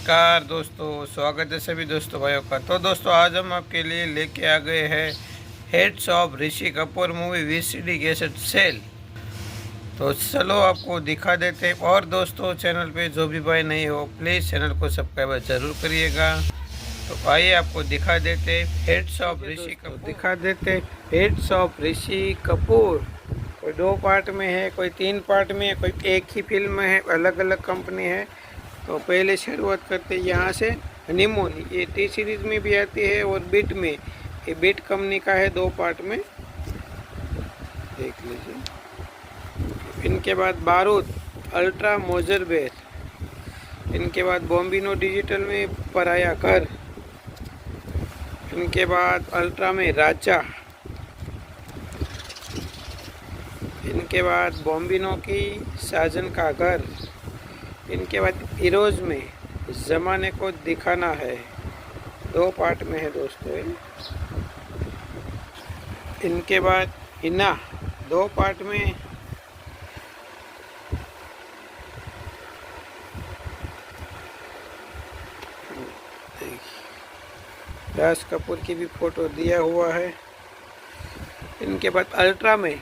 नमस्कार दोस्तों, स्वागत है सभी दोस्तों भाइयों का। तो दोस्तों आज हम आपके लिए लेके आ गए हैं heads of Rishi Kapoor movie VCD cassette sale. तो चलो आपको दिखा देते हैं। और दोस्तों चैनल पे जो भी भाई नहीं हो प्लीज़ चैनल को सब्सक्राइब जरूर करिएगा। तो आइए आपको दिखा देते हेड्स ऑफ ऋषि कपूर, दिखा देते हेड्स ऑफ ऋषि कपूर। कोई 2 पार्ट में है, कोई 3 पार्ट में है, कोई एक ही फिल्म में है, अलग अलग कंपनी है। तो पहले शुरुआत करते हैं यहाँ से। हनीमून ये टी सीरीज़ में भी आती है और बिट में, ये बिट कंपनी का है, 2 पार्ट में, देख लीजिए। इनके बाद बारूद अल्ट्रा मोजरबेर, इनके बाद बॉम्बिनो डिजिटल में पराया कर, इनके बाद अल्ट्रा में राजा, इनके बाद बॉम्बिनो की साजन का घर, इनके बाद हीरोज में ज़माने को दिखाना है, 2 पार्ट में है दोस्तों। इनके बाद हिना 2 पार्ट में, राज कपूर की भी फोटो दिया हुआ है। इनके बाद अल्ट्रा में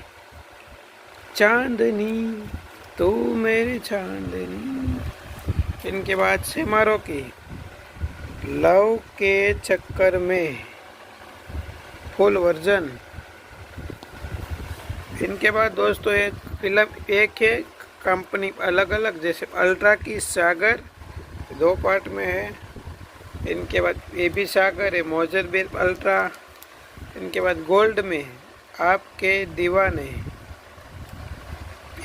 चांदनी तू मेरी चांदनी, इनके बाद सिमारो की लव के चक्कर में फुल वर्जन। इनके बाद दोस्तों एक फिल्म एक है कंपनी अलग अलग, जैसे अल्ट्रा की सागर 2 पार्ट में है। इनके बाद ये भी सागर है, मोजरबेर अल्ट्रा। इनके बाद गोल्ड में आपके दीवाने,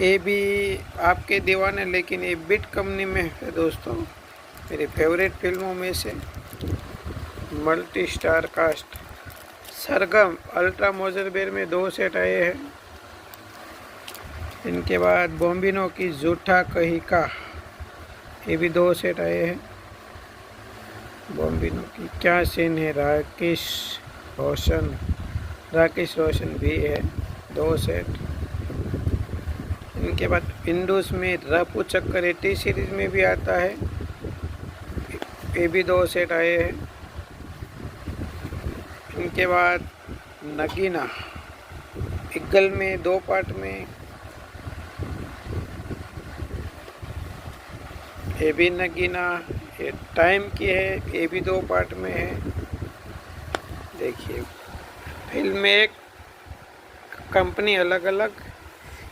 ये भी आपके दीवाने, लेकिन ये बिट कंपनी में है दोस्तों। मेरी फेवरेट फिल्मों में से मल्टी स्टार कास्ट। सरगम अल्ट्रा मोजरबेर में 2 सेट आए हैं। इनके बाद बॉम्बिनो की झूठा कही का, ये भी 2 सेट आए हैं। बॉम्बिनो की क्या सीन है, राकेश रोशन भी है, 2 सेट। इनके बाद हिंदूस में रफू चक्कर टी सीरीज में भी आता है, ये भी 2 सेट आए हैं। इनके बाद नगीना इक्गल में 2 पार्ट में, ये भी नगीना, ये टाइम की है, ये भी 2 पार्ट में है। देखिए फिल्म में एक कंपनी अलग अलग।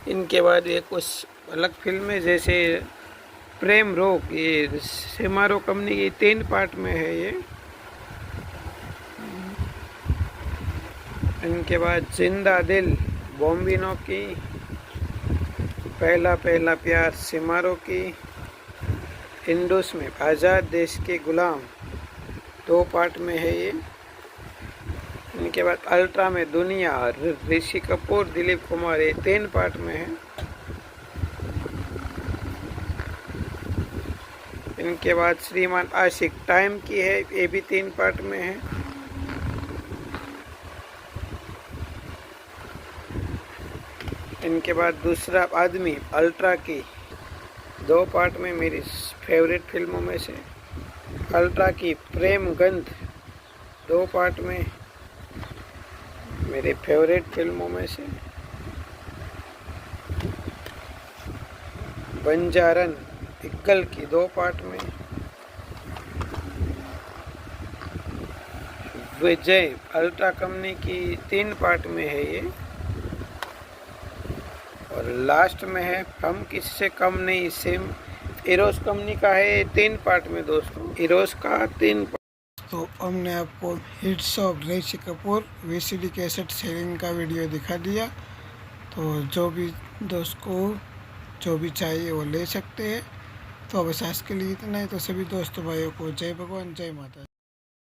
इनके बाद ये कुछ अलग फिल्में जैसे प्रेम रोग, ये सिमारो कंपनी की 3 पार्ट में है ये। इनके बाद जिंदा दिल बॉम्बिनो की, पहला पहला प्यार सिमारो की। इंडोस में आज़ाद देश के गुलाम 2 पार्ट में है ये। इनके बाद अल्ट्रा में दुनिया ऋषि कपूर दिलीप कुमार, ये 3 पार्ट में है। इनके बाद श्रीमान आशिक टाइम की है, ये भी 3 पार्ट में है। इनके बाद दूसरा आदमी अल्ट्रा की 2 पार्ट में, मेरी फेवरेट फिल्मों में से। अल्ट्रा की प्रेम गंध 2 पार्ट में, मेरे फेवरेट फिल्मों में से। बंजारन इक्कल की 2 पार्ट में। विजय अल्ट्रा कंपनी की 3 पार्ट में है ये। और लास्ट में है हम किसी से कम नहीं, सेम हीरोज कंपनी का है, 3 पार्ट में दोस्तों, हीरोज का 3 पार्ट। तो हमने आपको hits of Rishi Kapoor VCD cassette selling का वीडियो दिखा दिया। तो जो भी दोस्त को जो भी चाहिए वो ले सकते हैं। तो बस आज के लिए इतना ही। तो सभी दोस्तों भाइयों को जय भगवान, जय माता।